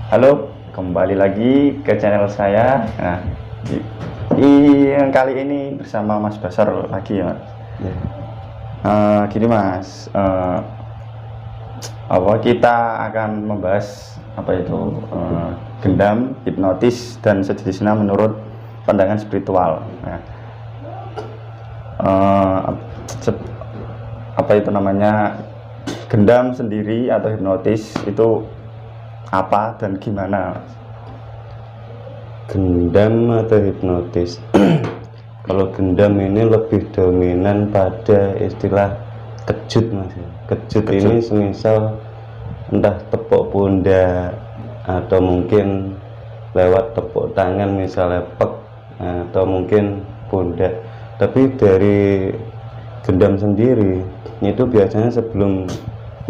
Halo, kembali lagi ke channel saya. Nah, yang kali ini bersama Mas Basar lagi ya, Mas. Ya. Gini Mas, kita akan membahas gendam, hipnotis dan sejenisnya menurut pandangan spiritual. Nah, gendam sendiri atau hipnotis itu apa dan gimana? Gendam atau hipnotis? Kalau gendam ini lebih dominan pada istilah kejut, Mas. Kejut ini semisal entah tepuk pundak atau mungkin lewat tepuk tangan, misalnya pek, atau mungkin pundak. Tapi dari gendam sendiri itu biasanya sebelum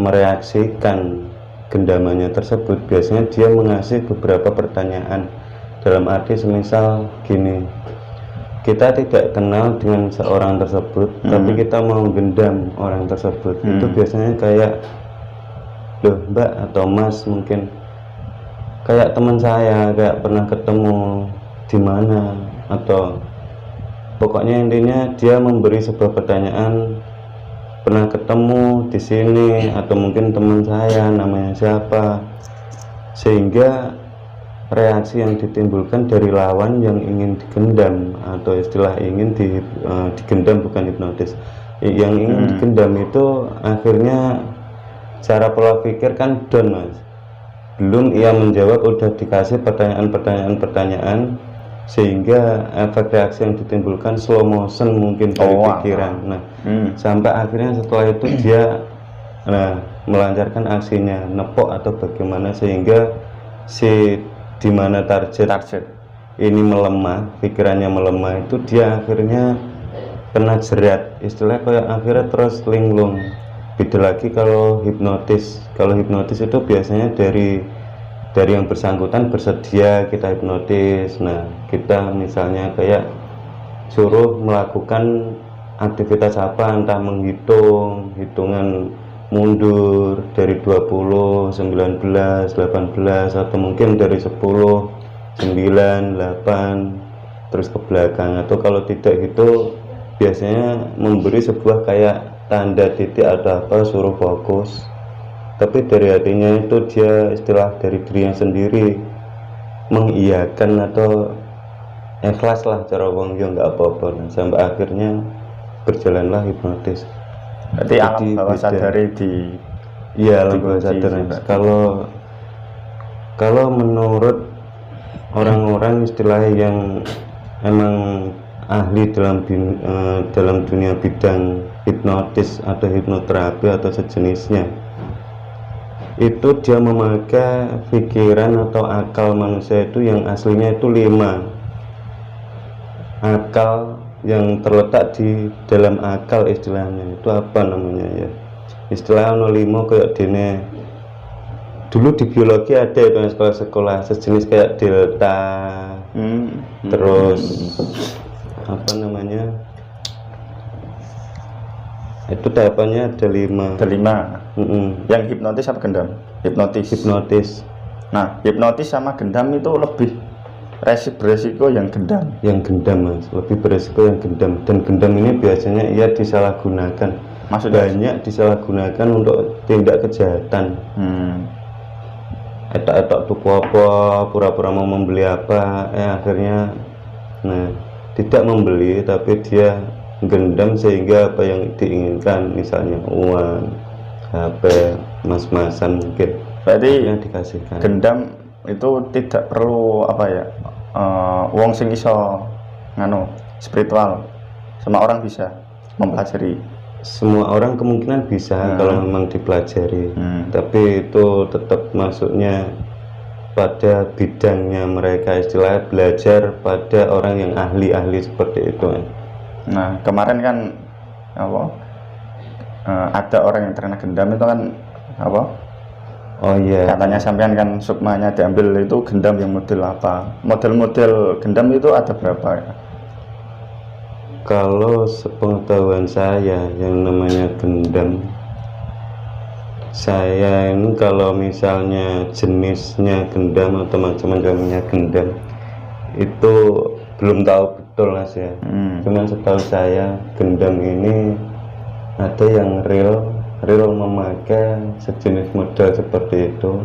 mereaksikan gendamannya tersebut, biasanya dia mengasih beberapa pertanyaan, dalam arti semisal gini, kita tidak kenal dengan seorang tersebut, tapi kita mau gendam orang tersebut. Itu biasanya kayak, loh Mbak atau Mas, mungkin kayak teman saya, kayak pernah ketemu di mana, atau pokoknya intinya dia memberi sebuah pertanyaan, pernah ketemu di sini, atau mungkin teman saya namanya siapa, sehingga reaksi yang ditimbulkan dari lawan yang ingin digendam, atau istilah ingin digendam, bukan hipnotis, yang ingin digendam itu akhirnya cara pola pikir kan down, Mas. Belum ia menjawab udah dikasih pertanyaan, sehingga efek reaksi yang ditimbulkan slow motion mungkin dari pikiran. Nah, sampai akhirnya setelah itu dia melancarkan aksinya, nepok atau bagaimana, sehingga si dimana target ini melemah, pikirannya melemah, itu dia akhirnya kena jerat, istilahnya kayak akhirnya terus linglung. Beda lagi kalau hipnotis. Kalau hipnotis itu biasanya dari yang bersangkutan bersedia kita hipnotis. Nah, kita misalnya kayak suruh melakukan aktivitas apa, entah menghitung, hitungan mundur dari 20, 19, 18, atau mungkin dari 10, 9, 8 terus ke belakang, atau kalau tidak itu biasanya memberi sebuah kayak tanda titik atau apa, suruh fokus. Tapi dari hatinya itu dia istilah dari dirinya sendiri mengiyakan atau ikhlas lah, cara wong yo nggak apa-apa. Nah, sampai akhirnya berjalanlah hipnotis. Berarti alam bawah sadar iya, alam bawah sadar. Kalau menurut orang-orang istilahnya yang emang ahli dalam dunia bidang hipnotis atau hipnoterapi atau sejenisnya, itu dia memakai pikiran atau akal manusia itu yang aslinya itu 5 akal yang terletak di dalam akal, istilahnya itu apa namanya ya, istilah 05 kayak dene dulu di biologi ada itu sekolah-sekolah sejenis kayak delta, terus apa namanya itu tahapannya ada 5. Yang hipnotis apa gendam? Hipnotis. Nah, hipnotis sama gendam itu lebih beresiko yang gendam. Mas, lebih beresiko yang gendam. Dan gendam ini biasanya ia disalahgunakan. Maksudnya banyak disalahgunakan untuk tindak kejahatan. Etok-etok tuku apa, pura-pura mau membeli apa, akhirnya tidak membeli, tapi dia gendam sehingga apa yang diinginkan, misalnya uang, HP, mas-masan mungkin, berarti yang dikasihkan. gendam itu tidak perlu wong sing iso spiritual, semua orang bisa mempelajari. Semua orang kemungkinan bisa kalau memang dipelajari, tapi itu tetap masuknya pada bidangnya mereka, istilahnya belajar pada orang yang ahli-ahli seperti itu. Nah, kemarin kan ada orang yang terkena gendam itu kan oh iya, katanya sampean kan sukmanya diambil, itu gendam yang model apa? Model-model gendam itu ada berapa ya? Kalau sepengetahuan saya yang namanya gendam Saya ini kalau misalnya jenisnya gendam atau macam-macamnya gendam itu belum tahu betul Mas ya. Cuman setahu saya gendam ini ada yang real memakai sejenis model seperti itu,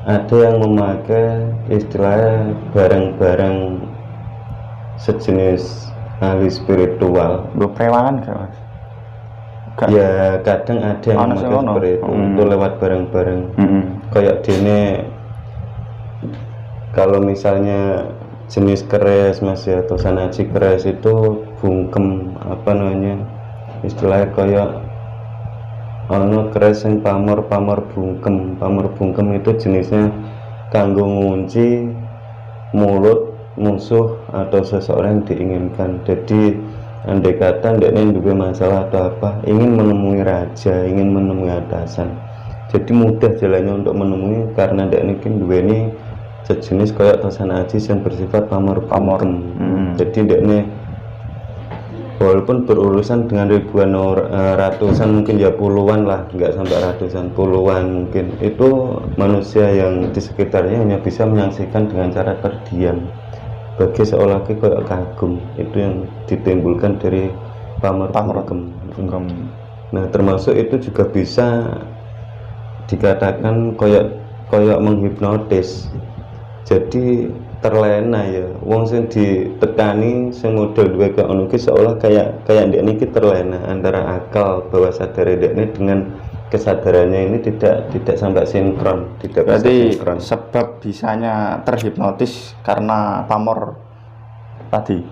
ada yang memakai istilahnya barang-barang sejenis ahli spiritual. Gue prewangan gak Mas? Gak. Ya kadang ada yang memakai seperti itu lewat barang-barang. Kayak dene kalau misalnya jenis keris Mas ya, atau sanaji keris itu bungkem apa namanya istilahnya kayak ono keris yang pamor bungkem itu jenisnya kanggo ngunci mulut musuh atau seseorang yang diinginkan. Jadi andai kata ndekne duwe masalah atau apa, ingin menemui raja, ingin menemui atasan, jadi mudah jalannya untuk menemui karena ndekne iki duweni sejenis kayak tosan ajis yang bersifat pamor. Jadi ndekne walaupun berurusan dengan ribuan ratusan mungkin ya puluhan lah, nggak sampai ratusan, puluhan mungkin, itu manusia yang di sekitarnya hanya bisa menyaksikan dengan cara terdiam, bagi seolah kayak kagum. Itu yang ditimbulkan dari pamor. Nah termasuk itu juga bisa dikatakan kayak menghipnotis. Jadi terlena ya, wong sing ditekani sing model duwe kaya ngono ki seolah kayak ndekne iki terlena antara akal bawah sadar ndekne dengan kesadarannya ini tidak sampai sinkron, tidak berarti bisa sinkron. sebab bisanya terhipnotis karena pamor tadi.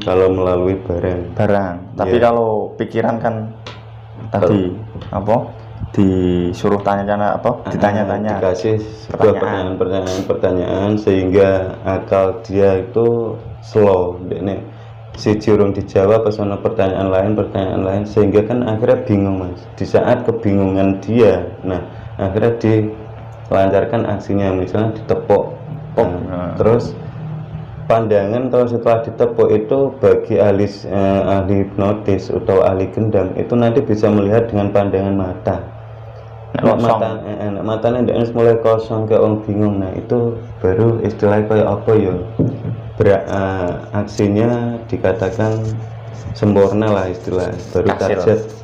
Kalau melalui barang. Tapi kalau pikiran kan tadi apa? Disuruh tanya-tanya apa? Ditanya-tanya. Dikasih sebuah pertanyaan sehingga akal dia itu slow. Ini si urung dijawab pas ono pertanyaan lain sehingga kan akhirnya bingung Mas. Di saat kebingungan dia, nah akhirnya dilancarkan aksinya, misalnya ditepuk. Terus pandangan kalau setelah ditepuk itu bagi ahli hipnotis atau ahli gendam itu nanti bisa melihat dengan pandangan mata. Matanya dia mulai kosong kayak orang bingung. Nah itu baru istilahnya kayak apa ya, aksinya dikatakan sempurna lah istilah, baru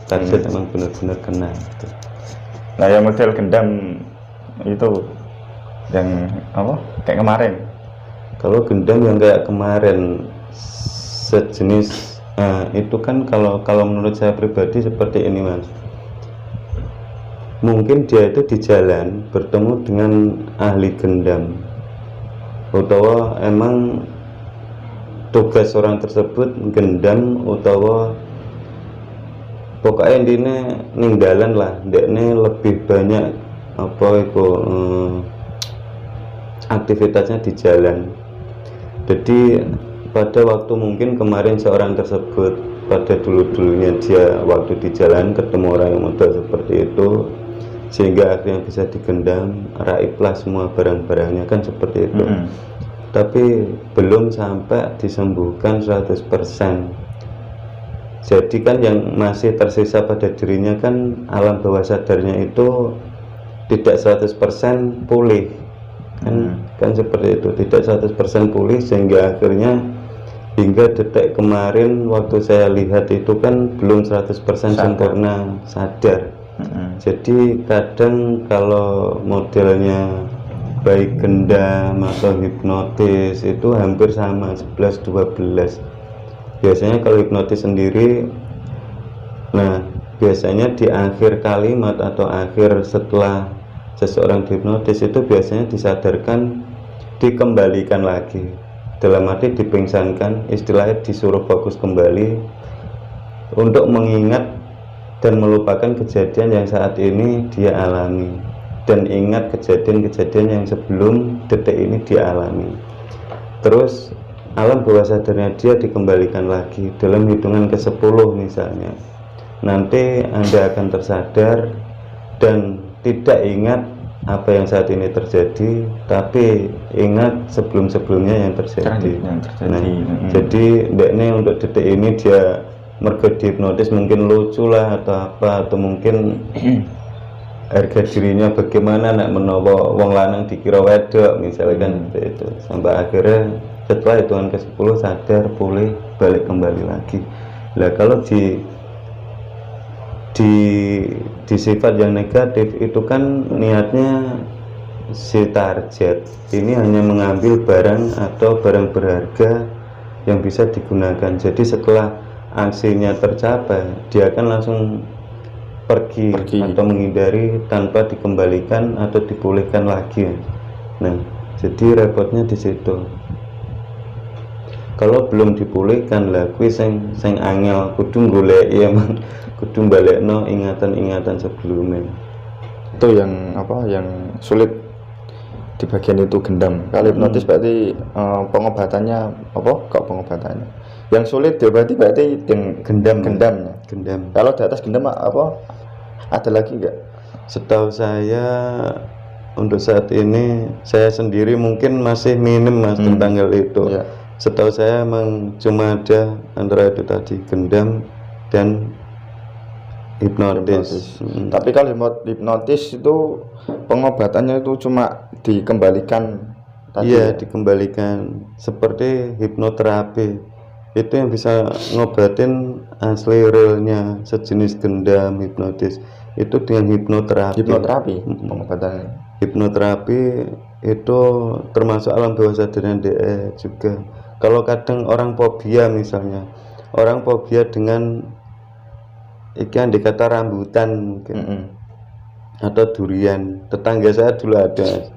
target emang benar-benar kena gitu. Nah yang model gendam itu yang apa kayak kemarin, kalau gendam yang kayak kemarin sejenis itu kan kalau menurut saya pribadi seperti ini Mas, mungkin dia itu di jalan bertemu dengan ahli gendam, utawa emang tugas orang tersebut gendam, utawa pokoknya intinya ninggalan lah, ndekne lebih banyak apa itu aktivitasnya di jalan. Jadi pada waktu mungkin kemarin seorang tersebut pada dulunya dia waktu di jalan ketemu orang yang model seperti itu, sehingga akhirnya bisa digendam, raiblah semua barang-barangnya kan seperti itu. Tapi belum sampai disembuhkan 100%. Jadi kan yang masih tersisa pada dirinya kan alam bawah sadarnya itu tidak 100% pulih kan seperti itu, tidak 100% pulih, sehingga akhirnya hingga detik kemarin waktu saya lihat itu kan belum 100% sempurna sadar. Jadi kadang kalau modelnya baik gendam atau hipnotis itu hampir sama 11-12. Biasanya kalau hipnotis sendiri, nah biasanya di akhir kalimat atau akhir setelah seseorang dihipnotis itu biasanya disadarkan, dikembalikan lagi, dalam arti dipingsankan, istilahnya disuruh fokus kembali untuk mengingat dan melupakan kejadian yang saat ini dia alami, dan ingat kejadian-kejadian yang sebelum detik ini dia alami. Terus alam bawah sadarnya dia dikembalikan lagi dalam hitungan ke-10 misalnya. Nanti Anda akan tersadar dan tidak ingat apa yang saat ini terjadi, tapi ingat sebelum-sebelumnya yang terjadi. Nah, jadi ndekne untuk detik ini dia mergo dihipnotis mungkin lucu lah atau apa, atau mungkin harga dirinya bagaimana, nak menawa wong lanang dikira wedok misalnya kan seperti itu, sampai akhirnya setelah hitungan ke-10 sadar, pulih, balik kembali lagi. Lah kalau di sifat yang negatif itu kan niatnya si target ini hanya mengambil barang atau barang berharga yang bisa digunakan. Jadi setelah aksinya tercapai, dia akan langsung pergi atau menghindari tanpa dikembalikan atau dipulihkan lagi. Nah, jadi repotnya di situ. Kalau belum dipulihkan lah, kuwi sing angel, kudu goleki emang, kudu balekno ingatan-ingatan sebelumnya. Itu yang apa, yang sulit di bagian itu gendam. Kalau hipnotis berarti pengobatannya apa? Kok pengobatannya? Yang sulit diobati berarti gendamnya. Gendam. Kalau di atas gendam apa? Ada lagi enggak? Setahu saya untuk saat ini saya sendiri mungkin masih minim Mas tentang hal itu. Iya. Setahu saya memang cuma ada antara itu tadi, gendam dan hipnotis. Tapi kalau hipnotis itu pengobatannya itu cuma dikembalikan tadi. Iya, dikembalikan seperti hipnoterapi. Itu yang bisa ngobatin asli realnya sejenis gendam, hipnotis. Itu dengan hipnoterapi. Pengobatannya. Hipnoterapi itu termasuk alam bawah sadar DE juga. Kalau kadang orang fobia misalnya, orang fobia dengan ikan dikata rambutan mungkin, atau durian. Tetangga saya dulu ada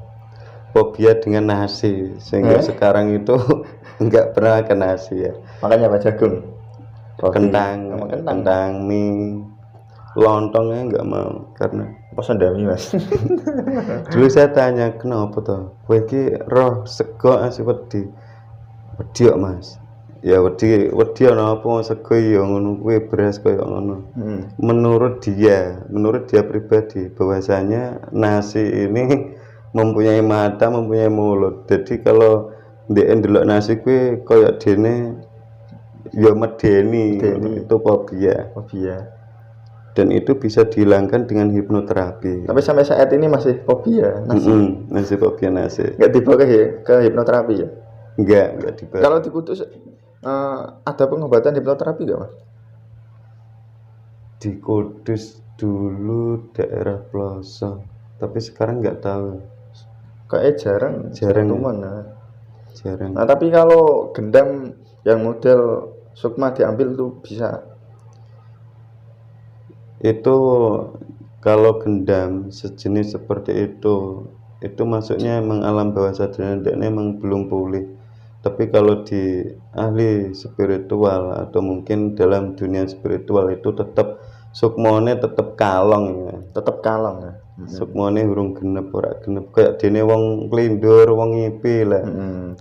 fobia dengan nasi, sehingga sekarang itu enggak pernah makan nasi ya. Makanya Pak Jagung, kentang, mie, lontongnya enggak mau karena pesendami Mas. dulu saya tanya kenapa toh, kowe iki roh sego asih wedi kok Mas. Ya wedi ana apa sego ya ngono kuwi, beras kaya ngono. Menurut dia pribadi bahwasanya nasi ini mempunyai mata, mempunyai mulut. Jadi kalau dia ndelok nasi kuwi kaya dene ya medeni. Itu fobia. Dan itu bisa dihilangkan dengan hipnoterapi. Tapi sampai saat ini masih fobia nasi. Masih fobia nasi. Enggak dibawa ke hipnoterapi ya? Enggak dibawa. Kalau di Kudus ada pengobatan hipnoterapi enggak Mas? Di Kudus dulu daerah pelosok, tapi sekarang nggak tahu. Kayaknya jarang. Jarang. Nah tapi kalau gendam yang model sukma diambil tuh bisa. Itu kalau gendam sejenis seperti itu masuknya emang alam bawah sadar dan emang belum pulih. Tapi kalau di ahli spiritual atau mungkin dalam dunia spiritual itu tetap sukmone tetap kalong ya. Sukmone urung genep, ora genep kayak dene wong klindur, wong ngipi lah.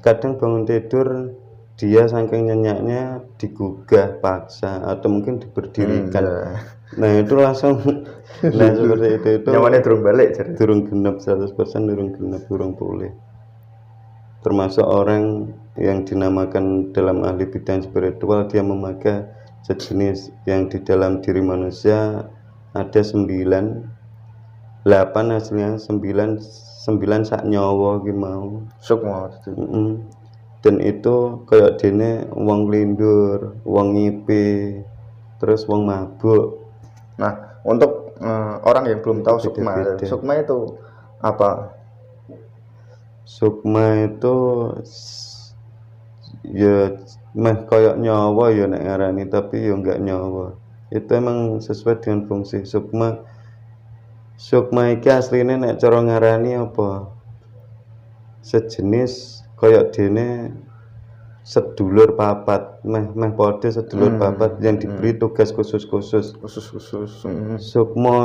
Kadang bangun tidur dia saking nyenyaknya digugah paksa atau mungkin diberdirikan. Nah itu langsung seperti itu nyamannya durung balik durung genep 100%, durung pulih. Termasuk orang yang dinamakan dalam ahli bidang spiritual, dia memakai sejenis yang di dalam diri manusia ada 8 hasilnya 9 sak nyawa ki mau sukma. Dan itu kayak dene wong lindur, wong ngipi, terus wong mabuk. Nah, untuk orang yang belum tahu sukma itu apa? Sukma itu ya meh kayak nyawa ya nek ngarani, tapi ya enggak nyawa. Itu emang sesuai dengan fungsi sukma. Sukma iki asline nek cara ngarani apa? Sejenis kayak dene sedulur papat, meh padha sedulur papat yang diberi tugas khusus. Sukma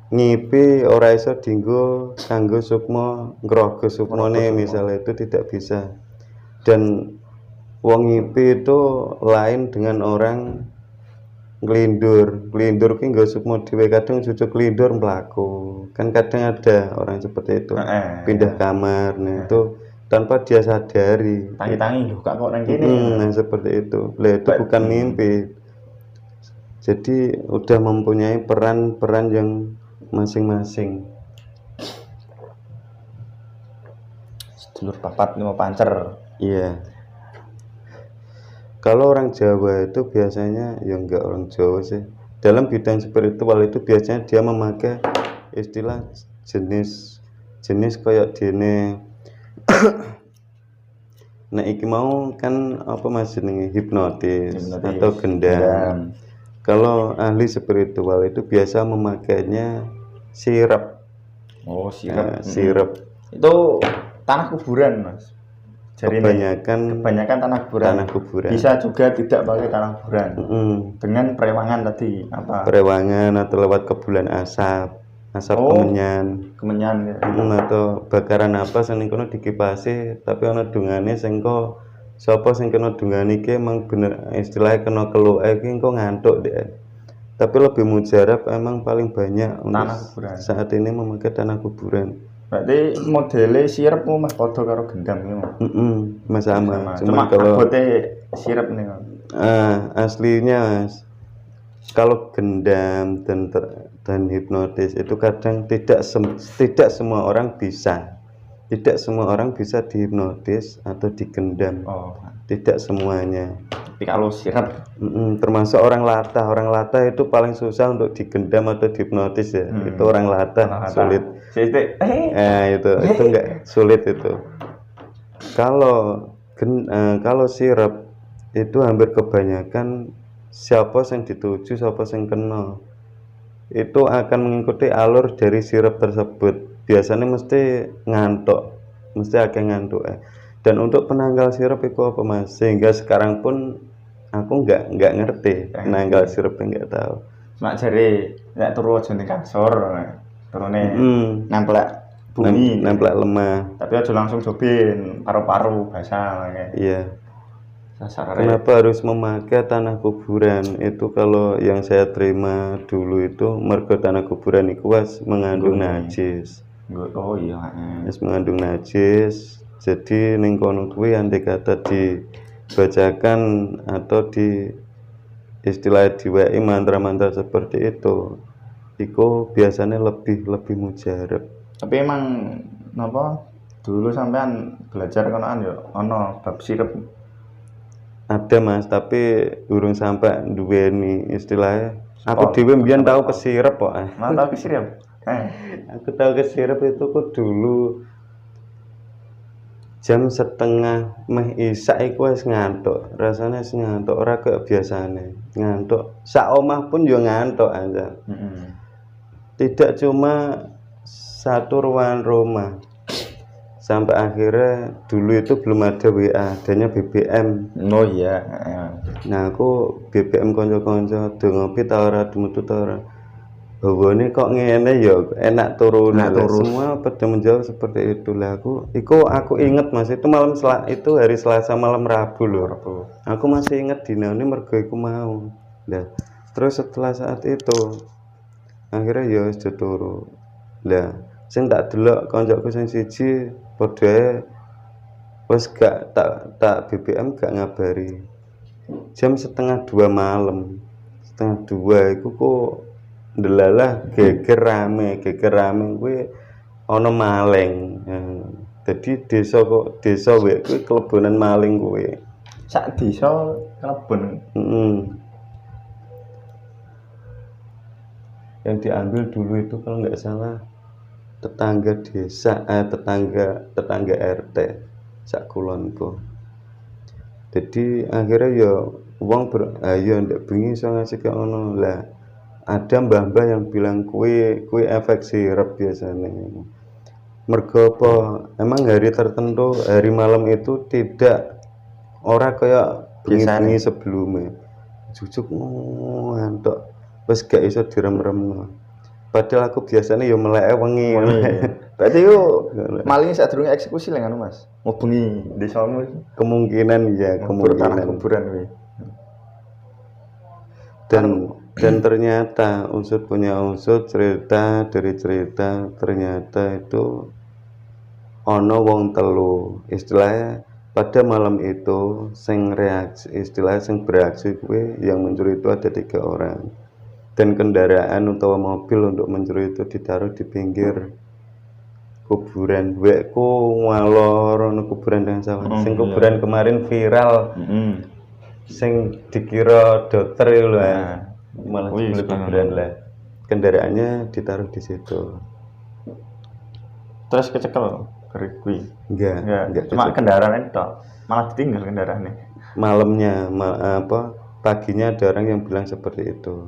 ngipi ora iso dienggo kanggo sukma ngrogo sukmane misalnya, itu tidak bisa. Dan wong ngipi itu lain dengan orang ngelindur ki nggo sukma dhewe, kadang cucuk lindur mlaku. Kan kadang ada orang seperti itu, pindah kamar. Nah itu tanpa dia sadari. Tangi-tangi lho kok nang kene. Nah seperti itu. Lah itu bukan mimpi. Jadi udah mempunyai peran yang masing-masing. Sedulur papat lima pancer. Iya. Kalau orang Jawa itu biasanya, ya enggak orang Jawa sih, dalam bidang spiritual itu biasanya dia memakai istilah jenis kayak dene. Nah iki mau kan apa mas jenenge hipnotis atau gendam. Kalau ahli spiritual itu biasa memakainya sirap. Oh, sirap. Sirap. Itu tanah kuburan, Mas. Jadi kebanyakan tanah kuburan. Bisa juga tidak pakai tanah kuburan. Dengan perewangan tadi apa? Perewangan atau lewat kebulan asap kemenyan ya. Atau bakaran apa sing kono dikipasi tapi ana dungane sing kok sapa sing kena dungane iki emang bener istilahnya kena keluke iki engko ngantuk deh. Tapi lebih mujarab emang paling banyak tanah kuburan. Saat ini memakai tanah kuburan. Berarti modelnya sirap Mas padha karo gendam iki, Mas. Sama. Cuma kalau sirap nih. Aslinya Mas, kalau gendam dan hipnotis itu kadang tidak semua orang bisa. Tidak semua orang bisa dihipnotis atau digendam. Tidak semuanya. Tapi kalau sirap, termasuk orang latah itu paling susah untuk digendam atau dihipnotis ya. Itu orang latah sulit. Itu enggak sulit itu. Kalau sirap itu hampir kebanyakan siapa yang dituju, siapa yang kena, itu akan mengikuti alur dari sirap tersebut. Biasanya mesti ngantuk, mesti akan ngantuk. Dan untuk penanggal sirap itu apa mas? Sehingga sekarang pun aku nggak ngerti penanggal sirap, nggak tahu. Mak jari nggak turu aja ning kasur, turune nempel bumi, nempel lemah. Tapi aja langsung jobin paru-paru basah kayak. Iya. Kenapa harus memakai tanah kuburan? Itu kalau yang saya terima dulu itu mergo tanah kuburan itu mengandung najis. Oh iya. Mengandung najis. Jadi ning kono kuwi andai kata dibacakan atau di istilah diwai mantra-mantra seperti itu biasanya lebih mujarab. Tapi emang napa dulu sampean belajar konoan ya ana bab sirep. Ada mas, tapi urung sampai duweni istilahnya. Aku dhewe mbiyen tahu kesirep kok. Tahu kesirep. Aku tahu kesirep itu kok dulu jam setengah meh isak iku wis ngantuk. Rasane wis ngantuk, ora kaya biasane. Ngantuk. Sak omah pun yo ngantuk aja. Tidak cuma satu ruangan rumah. Sampai akhirnya dulu itu belum ada WA, adanya BBM. Oh iya. Nah aku BBM konco-konco do ngopi ta ora, metu ta ora. Bawane kok ngene ya enak turun. Semua pada menjawab seperti itu lah. Aku inget mas, itu itu hari Selasa malam Rabu loh. Aku masih inget dinane mergo iku mau. Nah, terus setelah saat itu akhirnya ya wis turu. Lah, sing tak delok koncoku sing siji padha wis gak tak BBM gak ngabari. Jam 1:30 malam. 1:30 iku kok ndelalah geger rame kuwi ana maling. Jadi desa kuwi kelebonan maling kuwi. Sak desa kelebon. Yang diambil dulu itu kalau nggak salah tetangga desa, tetangga RT sak kulonku. Jadi akhirnya ya wong ayo ndak bengi iso ngasih ke ono lah. Ada mbah-mbah yang bilang kue efek sirap biasanya. Mergo apa? Emang hari tertentu, hari malam itu tidak ora kayak bengi-bengi sebelumnya. Jujuk ngantuk. Wis gak iso direm-remno. Padahal aku biasanya ya meleke wengi. Berarti yo maling sadurunge eksekusi lho ngono Mas. Mau bengi desamu kemungkinan ya, kemungkinan kuburan kuwi. Dan ternyata cerita dari cerita ternyata itu ono wong telu istilahnya pada malam itu sing beraksi kuwi yang muncul itu ada 3 orang. dan kendaraan utawa mobil untuk mencuri itu ditaruh di pinggir kuburan. Wekku ngalor ono kuburan dengan sawah. Sing kuburan kemarin viral. Sing dikira dokter itu lho. Malah di kuburan lah. Kendaraannya ditaruh di situ. Terus kecekel kuwi. Enggak. Cuma kendaraan itu malah ditinggal kendaraannya. Malamnya paginya ada orang yang bilang seperti itu.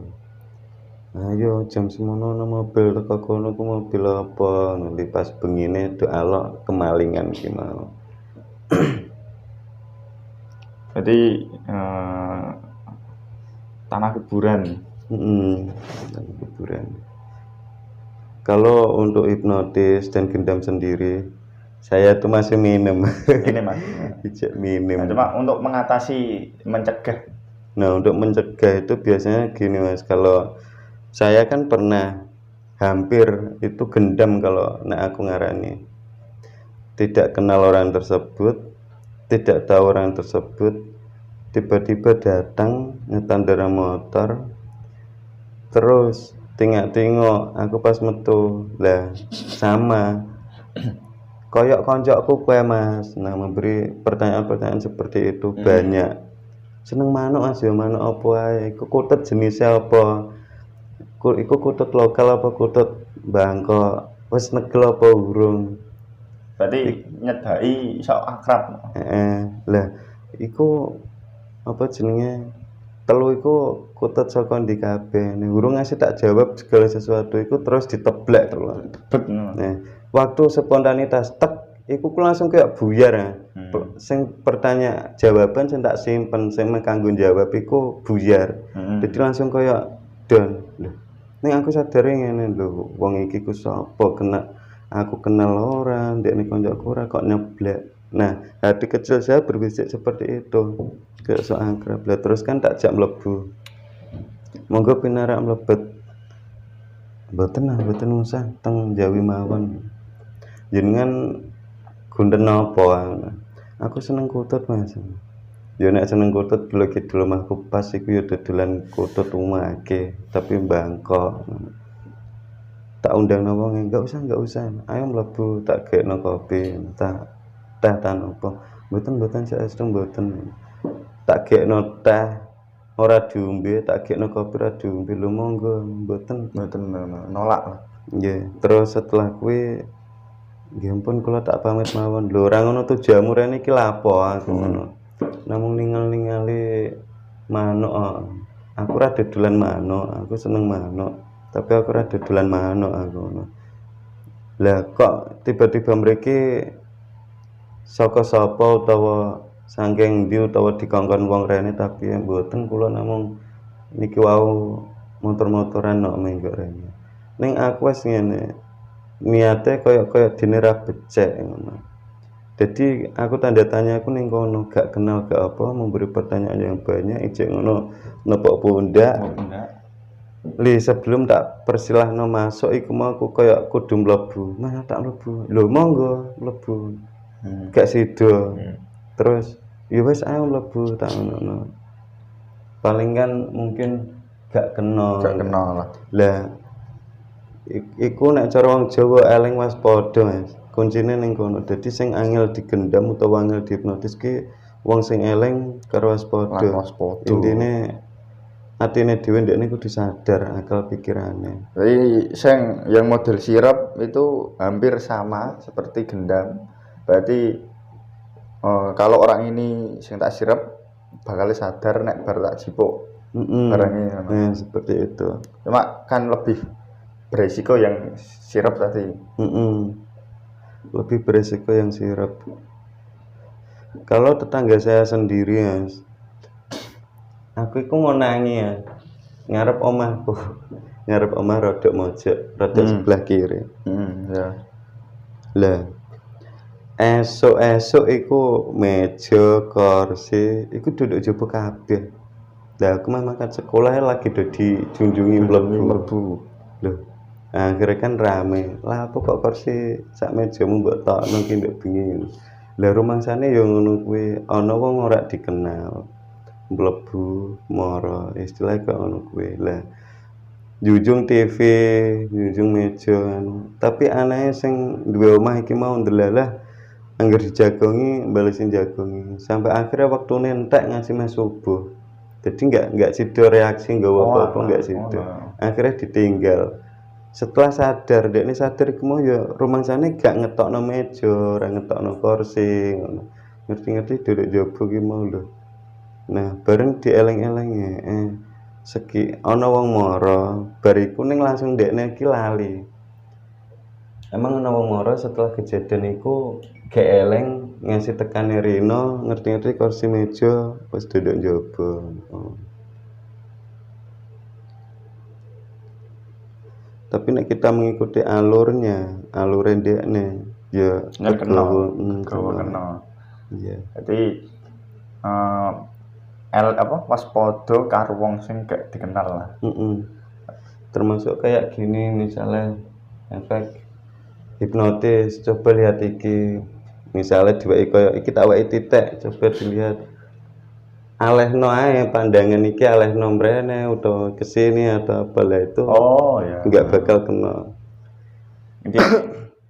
Ayo jam semono mobil teko kono ku mobil apa nanti pas bengine doalok kemalingan ki mau. Jadi tanah kuburan. Tanah kuburan. Kalau untuk hipnotis dan gendam sendiri, saya tuh masih minim. Ini Mas. Bijak minim. Nah, cuma untuk mengatasi, mencegah. Nah, untuk mencegah itu biasanya gini Mas, kalau saya kan pernah hampir itu gendam kalau aku ngarani. Tidak kenal orang tersebut, tidak tahu orang tersebut, tiba-tiba datang ngetandara motor, terus tengok aku pas metu lah sama koyok koncoku kue Mas. Nah, memberi pertanyaan-pertanyaan seperti itu banyak. Seneng manuk Mas, ya manuk apa ae? Iku kutut jenisnya apa? Iku kutut lokal apa kutut Bangkok? Wis negel apa urung? Berarti nyedai iso akrab. Lah iku apa jenenge? Telu iku kutut saka ndi kabeh. Nek urung ngasih tak jawab segala sesuatu iku terus diteblek terus. Nah, waktu spontanitas tek iku langsung kayak buyar ya. Sing pertanyaan jawaban sing tak simpen sing kanggo jawab iku buyar. Jadi langsung kayak don. Ning aku sadare ngene lho, wong iki ku sapa aku kenal orang, ndekne koncoku ora kok nyeblek. Nah, hati kecil saya berbisik seperti itu. Kayak sok akrab. Lah terus kan tak jak mlebu. Monggo pinarak mlebet. Mboten usah teng Jawi mawon. Jenengan gunten napa? Aku seneng kutut Mas. Ya nek seneng kutut dulu kidul omahku pas iku ya dodolan kutut umake, tapi Bangkok. Tak undang wong enggak usah. Ayo mlebu tak gekno kopi, tak teh napa. Mboten saestu mboten. Tak gekno teh ora diombe, tak gekno kopi ora diombe. Lho monggo, mboten nolak lah. Nggih, terus setelah kuwi nggih ampun kula tak pamit mawon. Lho ora ngono tuh jamu rene iki lapo aku ngono. Namung ningali manuk. Aku ora dodolan manuk, aku seneng manuk, tapi aku ora dodolan manuk aku ngono. Lah kok tiba-tiba mriki saka sapa utawa saking ndi utawa dikongkon wong rene tapi mboten kula namung niki wau motor-motoran nok menggok rene. Ning aku wis ngene. Niate koyo dene ra becek ngono. Jadi aku tanda tanya aku ning kono gak kenal gak apa memberi pertanyaan yang banyak ijek ngono nepok pundak. Li sebelum tak persilahno masuk iku mau aku koyo kudu mlebu. Mana tak mlebu. Lho monggo mlebu. Gak sido. Terus ya wis ayo mlebu tak ngono. Paling kan mungkin gak kenal lah. Lah iku nek cara wong Jawa eleng waspada Mas. Kuncine ning kono. Dadi sing angel digendam utawa angel dihipnotis ki wong sing eleng karo waspada. Intine atine dhewe ndekne kudu sadar akal pikirane. Jadi yang model sirap itu hampir sama seperti gendam. Berarti kalau orang ini sing tak sirap bakal sadar nek bar tak jipuk. Barangnya seperti itu. Cuma kan lebih beresiko yang sirap tadi. Lebih beresiko yang sirap. Kalau tetangga saya sendiri Mas, aku iku ngonangi ya ngarep omahku. Ngarep omah rodok mojok, rodok sebelah kiri. Ya. Lah esuk iku meja, kursi, iku duduk jopo kabeh. Lah aku mah makan sekolah lagi do dijunjungi mlebu. Loh, akhirnya kan rame. Lah apa kok kursi sak mejamu mbok tokno ki ndek bengi. Lah rumangsane ya ngono kuwi, ana wong ora dikenal. Mlebu mara, istilahnya kok ngono kuwi. Lah Junjung TV, junjung meja anu. Tapi anake sing duwe omah iki mau ndelalah angger dijagongi balesin jagongi. Sampai akhirnya waktune entek ngasih meh subuh. Jadi nggak sido reaksi nggawa apa-apa nggak sido. Akhirnya ditinggal. Setelah sadar, dekne sadar iku mau ya rumangsane gak ngetokno meja, ora ngetokno kursi ngono. Ngerti-ngerti duduk jaba ki mau lho. Nah, bareng dieling-elinge, seki ana wong mara, bar iku ning langsung dekne iki lali. Emang ana wong mara setelah kejadian iku gak eleng ngasih tekane Rino, ngerti-ngerti kursi meja pas duduk njaba. Oh. Tapi nek kita mengikuti alurnya dekne ya kena. kena. Iya. Jadi waspada karo wong sing gak dikenal lah. Termasuk kayak gini misalnya efek hipnotis, coba lihat iki misalnya diwai koyo iki tak wae titik, coba dilihat alehno ae pandangan iki alehno mrene utawa kesini atau apalah itu nggak bakal kena. Jadi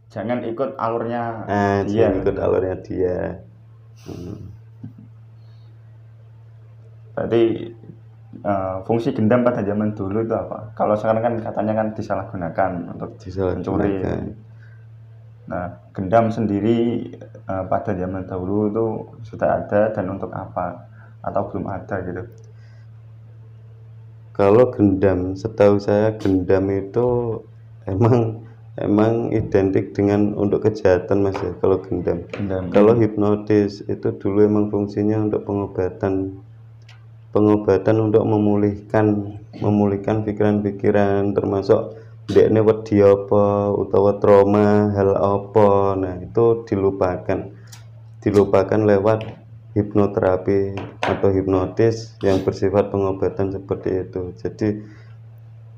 jangan ikut alurnya dia. Jangan ikut alurnya dia. Berarti fungsi gendam pada zaman dulu itu apa? Kalau sekarang kan katanya kan disalahgunakan untuk mencuri. Nah, gendam sendiri pada zaman dahulu itu sudah ada dan untuk apa? Atau belum ada gitu? Kalau gendam, setahu saya gendam itu emang identik dengan untuk kejahatan mas ya. Kalau gendam. Kalau hipnotis itu dulu emang fungsinya untuk pengobatan untuk memulihkan pikiran-pikiran, termasuk dekne wedi apa utawa trauma hal apa. Nah, itu dilupakan lewat hipnoterapi atau hipnotis yang bersifat pengobatan seperti itu. Jadi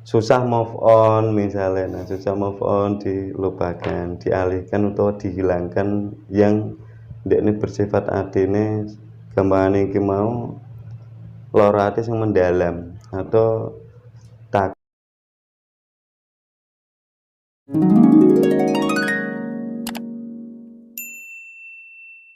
susah move on misalnya, susah move on dilupakan, dialihkan atau dihilangkan yang dekne bersifat atine gambarane iki mau lara ati yang mendalam atau tak